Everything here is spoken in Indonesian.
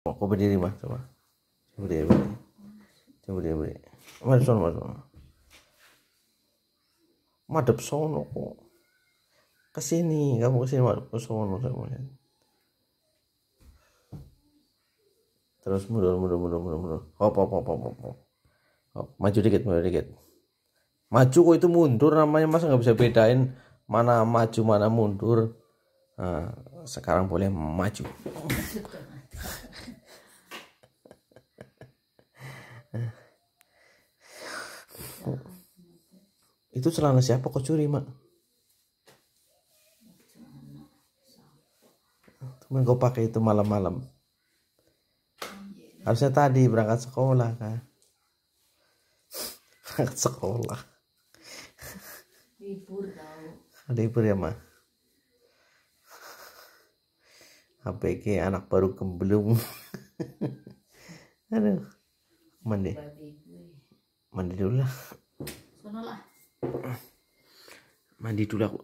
Kok berdiri mah, coba berdiri. Madep sono kok. Kesini, kamu kesini, madep ke sono sama. Terus mundur. Hop. Maju dikit. Maju kok itu mundur namanya, masa nggak bisa bedain mana maju mana mundur. Nah, sekarang boleh maju. Itu celana siapa kok curi, Mak? Temen kau pakai itu malam-malam. Harusnya tadi berangkat sekolah kan. Berangkat sekolah. Libur tahu. Libur ya, Mak. APG anak baru gemblung. Aduh. Mandi dulu lah. Sono lah. Mandi dulu aku.